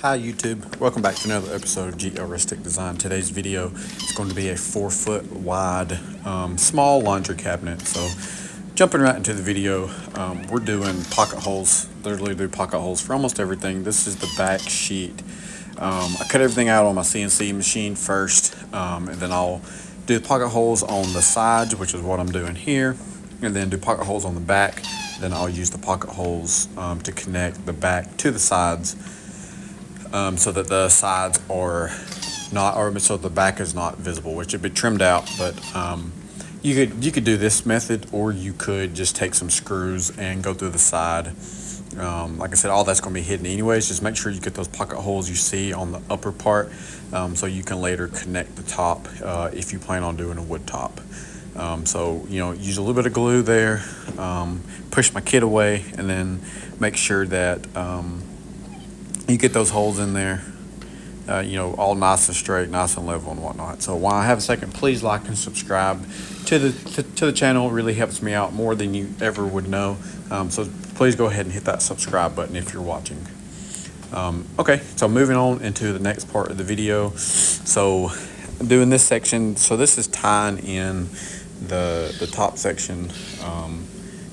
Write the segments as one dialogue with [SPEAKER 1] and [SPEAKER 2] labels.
[SPEAKER 1] Hi YouTube, welcome back to another episode of GLristic Design. Today's video is going to be a 4-foot wide small laundry cabinet. So jumping right into the video, we're doing pocket holes. Literally do pocket holes for almost everything. This is the back sheet. I cut everything out on my CNC machine first, and then I'll do the pocket holes on the sides, which is what I'm doing here, and then do pocket holes on the back. Then I'll use the pocket holes to connect the back to the sides. So that the sides are not, or so the back is not visible, which would be trimmed out. But you could do this method, or you could just take some screws and go through the side. Like I said, all that's going to be hidden anyways. Just make sure you get those pocket holes you see on the upper part, so you can later connect the top if you plan on doing a wood top. So use a little bit of glue there, push my kit away, and then make sure that you get those holes in there, all nice and straight, nice and level and whatnot. So while I have a second, please like and subscribe to the channel. It really helps me out more than you ever would know. So please go ahead and hit that subscribe button if you're watching. Okay, so moving on into the next part of the video. So I'm doing this section. So this is tying in the top section,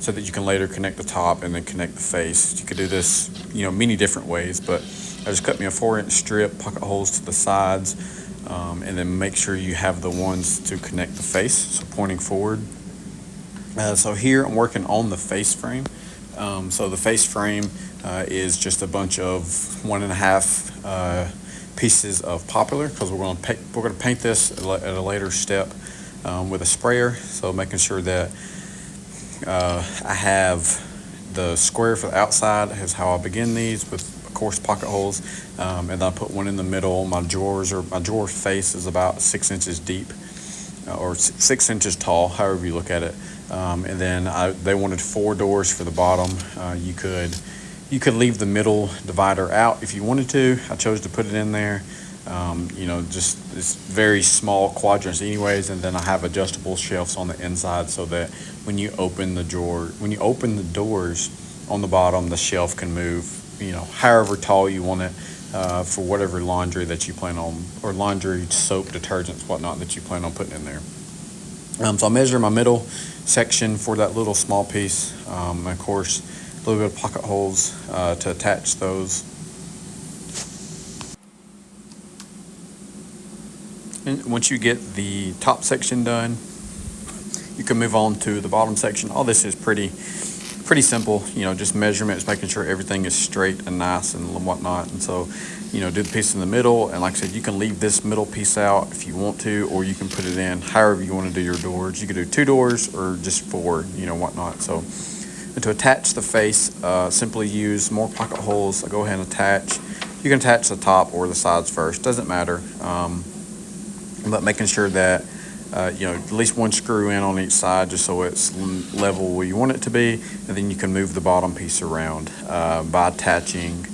[SPEAKER 1] so that you can later connect the top and then connect the face. You could do this, many different ways, but I just cut me a 4-inch strip, pocket holes to the sides, and then make sure you have the ones to connect the face, so pointing forward. So here I'm working on the face frame. So the face frame is just a bunch of 1.5 pieces of poplar, because we're going to paint this at a later step with a sprayer. So making sure that I have the square for the outside is how I begin these, with of course pocket holes, and then I put one in the middle. My drawer face is about 6 inches deep, or 6 inches tall, however you look at it. And then they wanted 4 doors for the bottom. You could leave the middle divider out if you wanted to. I chose to put it in there. Just it's very small quadrants anyways, and then I have adjustable shelves on the inside, so that when you open the doors on the bottom, the shelf can move, however tall you want it, for whatever laundry that you plan on, or laundry, soap, detergents, whatnot that you plan on putting in there. So I measure my middle section for that little small piece, and of course a little bit of pocket holes to attach those. And once you get the top section done, you can move on to the bottom section. All this is pretty simple, just measurements, making sure everything is straight and nice and whatnot. And so, do the piece in the middle. And like I said, you can leave this middle piece out if you want to, or you can put it in however you want to do your doors. You could do 2 doors or just 4, whatnot. So, and to attach the face, simply use more pocket holes. Go ahead and attach. You can attach the top or the sides first, doesn't matter. But making sure that at least 1 screw in on each side, just so it's level where you want it to be, and then you can move the bottom piece around by attaching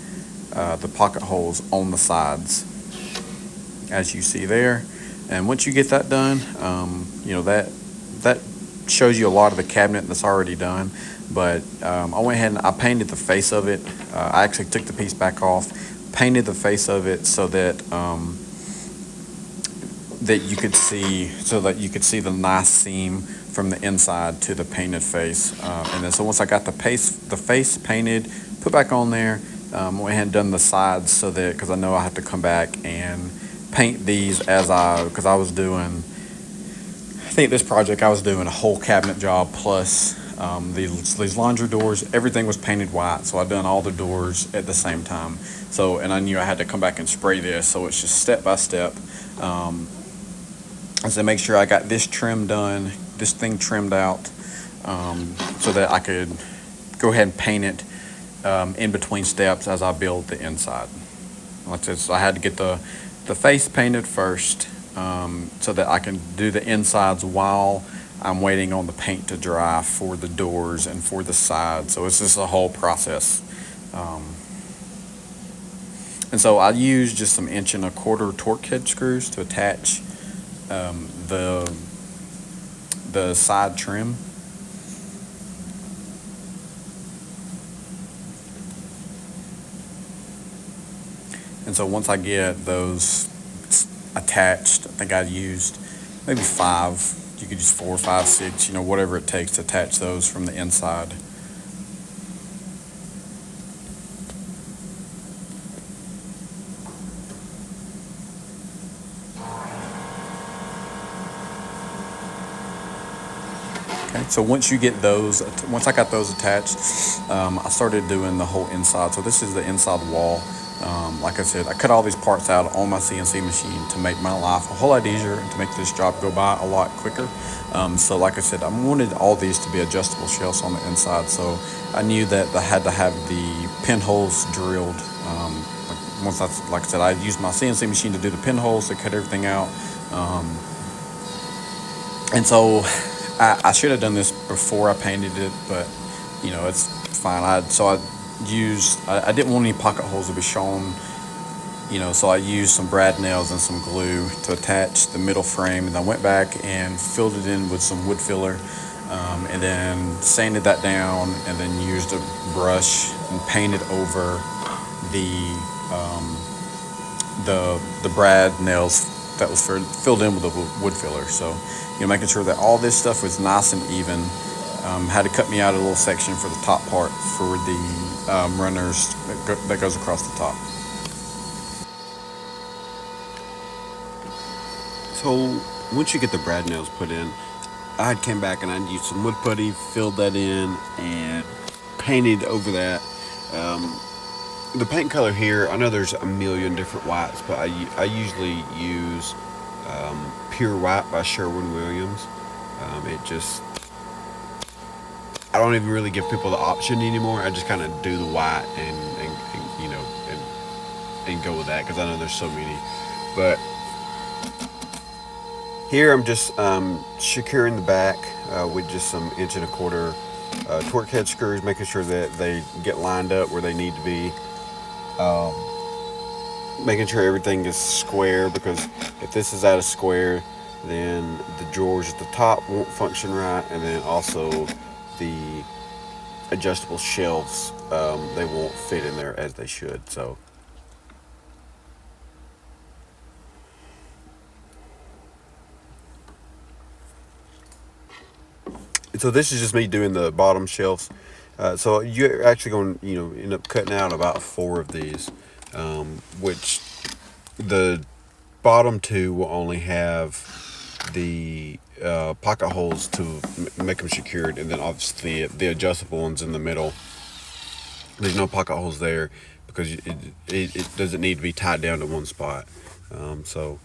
[SPEAKER 1] the pocket holes on the sides, as you see there. And once you get that done, that shows you a lot of the cabinet that's already done. But I went ahead and I painted the face of it. I actually took the piece back off, painted the face of it so that you could see the nice seam from the inside to the painted face. And then so once I got the face painted, put back on there, went ahead and done the sides, so that, because I know I have to come back and paint these because I was doing, I think this project I was doing a whole cabinet job plus these laundry doors. Everything was painted white, so I done all the doors at the same time. So, and I knew I had to come back and spray this, so it's just step by step. So make sure I got this trim done, this thing trimmed out, so that I could go ahead and paint it in between steps as I build the inside. Like I said, so I had to get the face painted first, so that I can do the insides while I'm waiting on the paint to dry for the doors and for the sides. So it's just a whole process. And so I used just some 1 1/4 torque head screws to attach the side trim. And so once I get those attached, I think I used maybe 5. You could use 4, 5, 6, whatever it takes to attach those from the inside. Okay, so once I got those attached, I started doing the whole inside. So this is the inside wall. Like I said, I cut all these parts out on my CNC machine to make my life a whole lot easier and to make this job go by a lot quicker. So like I said, I wanted all these to be adjustable shelves on the inside. So I knew that I had to have the pinholes drilled. Like I said, I used my CNC machine to do the pinholes to cut everything out. And so I should have done this before I painted it, but it's fine. I didn't want any pocket holes to be shown, so I used some brad nails and some glue to attach the middle frame, and I went back and filled it in with some wood filler, and then sanded that down, and then used a brush and painted over the brad nails that was filled in with the wood filler. So making sure that all this stuff was nice and even. Had to cut me out a little section for the top part for the runners that goes across the top. So once you get the brad nails put in, I came back and I used some wood putty, filled that in, and painted over that. The paint color here, I know there's a million different whites, but I usually use Pure White by Sherwin-Williams. I don't even really give people the option anymore. I just kind of do the white and go with that, because I know there's so many. But here I'm just securing the back with just some 1.25 torque head screws, making sure that they get lined up where they need to be. Making sure everything is square, because if this is out of square, then the drawers at the top won't function right, and then also the adjustable shelves, they won't fit in there as they should. So this is just me doing the bottom shelves. So you're actually going to end up cutting out about 4 of these, which the bottom 2 will only have the pocket holes to make them secured, and then obviously the adjustable ones in the middle, there's no pocket holes there because it doesn't need to be tied down to one spot. So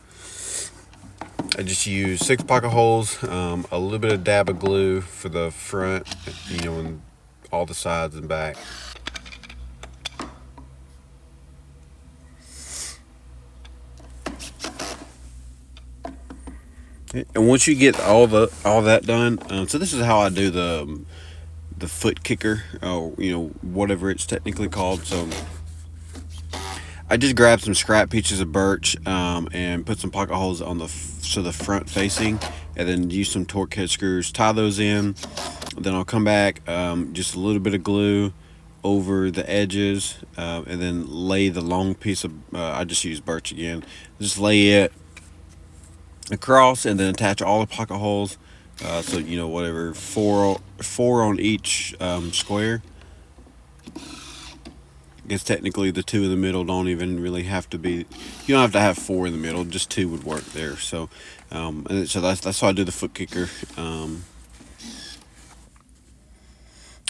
[SPEAKER 1] I just use 6 pocket holes, a little bit of dab of glue for the front, and all the sides and back. And once you get all that done, so this is how I do the foot kicker, whatever it's technically called. So I just grabbed some scrap pieces of birch and put some pocket holes on the front facing, and then use some torque head screws, tie those in. Then I'll come back, just a little bit of glue over the edges, and then lay the long piece of, I just use birch again, just lay it across, and then attach all the pocket holes. So whatever, four on each square. I guess technically the 2 in the middle don't even really have to be. You don't have to have 4 in the middle. Just 2 would work there. So, and so that's how I do the foot kicker. And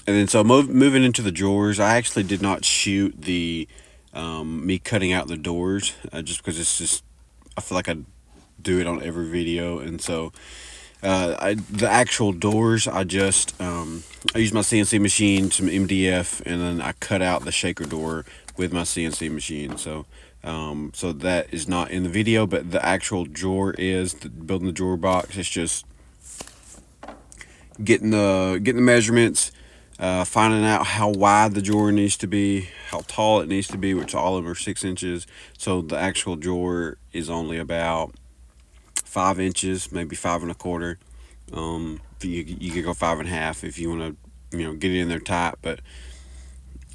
[SPEAKER 1] then so moving into the drawers, I actually did not shoot the me cutting out the doors, just because I feel like I do it on every video, and so the actual doors, I just I use my CNC machine, some MDF, and then I cut out the shaker door with my CNC machine. So so that is not in the video, but the actual drawer is building the drawer box. It's just getting the measurements, finding out how wide the drawer needs to be, how tall it needs to be, which all of them are 6 inches. So the actual drawer is only about 5 inches, maybe 5.25. You could go 5.5 if you want to, get it in there tight. And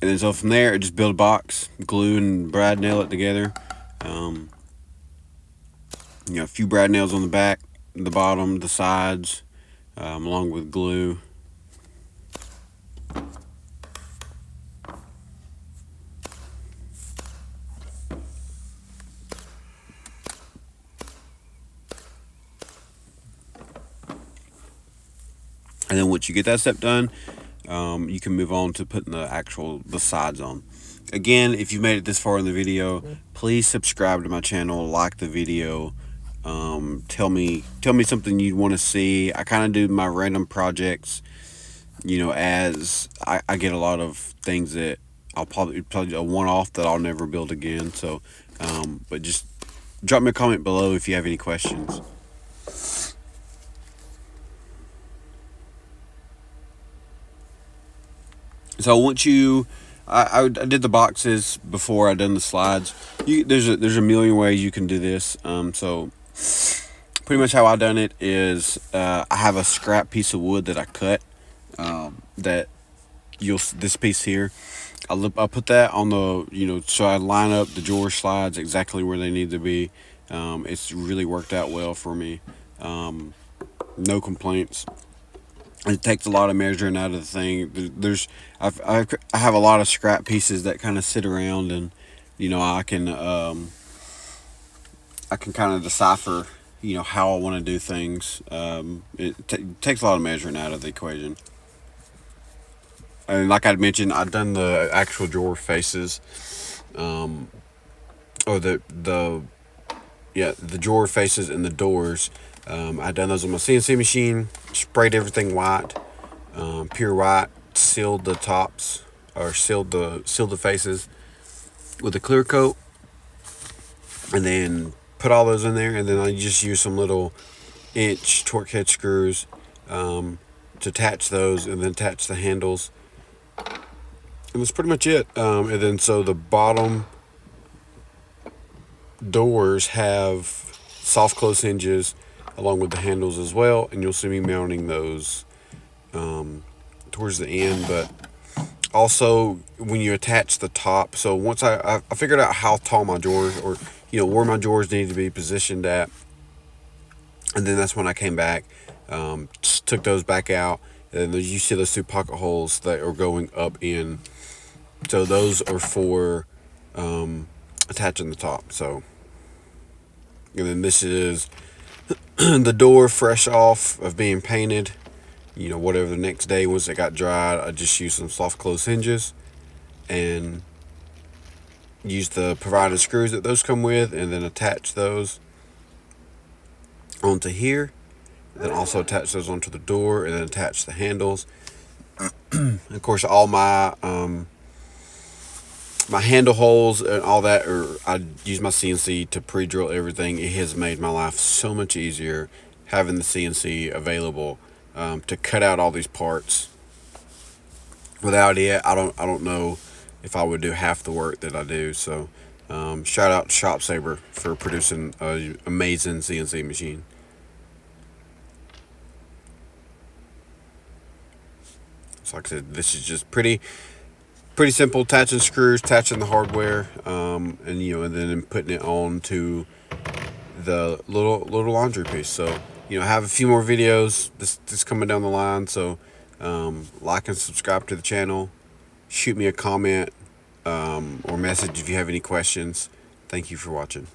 [SPEAKER 1] then so from there, just build a box, glue and brad nail it together.
[SPEAKER 2] A few brad nails on the back, the bottom, the sides, along with glue. And then once you get that step done, you can move on to putting the sides on. Again, if you made it this far in the video, please subscribe to my channel, like the video. Tell me something you'd want to see. I kind of do my random projects, as I get a lot of things that I'll probably a one-off that I'll never build again. So, but just drop me a comment below if you have any questions. So once I did the boxes before I done the slides. There's a million ways you can do this. So pretty much how I done it is I have a scrap piece of wood that I cut. That this piece here, I'll put that on the so I line up the drawer slides exactly where they need to be. It's really worked out well for me. No complaints. It takes a lot of measuring out of the thing. I have a lot of scrap pieces that kind of sit around, and I can kind of decipher how I want to do things. It takes a lot of measuring out of the equation. And like I mentioned, I've done the actual drawer faces, or the drawer faces and the doors. I done those on my CNC machine, sprayed everything white, pure white, sealed the tops, or sealed the faces with a clear coat, and then put all those in there. And then I just use some little inch torque head screws to attach those, and then attach the handles. And that's pretty much it. And then so the bottom doors have soft close hinges along with the handles as well, and you'll see me mounting those towards the end. But also when you attach the top, so once I figured out how tall my drawers, or where my drawers need to be positioned at, and then that's when I came back, just took those back out, and you see those two pocket holes that are going up in, so those are for attaching the top. So, and then this is the door fresh off of being painted. Whatever the next day, once it got dried, I just used some soft close hinges and used the provided screws that those come with, and then attach those onto here. And then also attach those onto the door, and then attach the handles. Of course, all my my handle holes and all that, I use my CNC to pre-drill everything. It has made my life so much easier having the CNC available to cut out all these parts. Without it, I don't know if I would do half the work that I do. So shout out to Shop Saber for producing an amazing CNC machine. So like I said, this is just pretty simple, attaching screws, attaching the hardware, and then putting it on to the little laundry piece. So I have a few more videos this coming down the line. So like and subscribe to the channel. Shoot me a comment or message if you have any questions. Thank you for watching.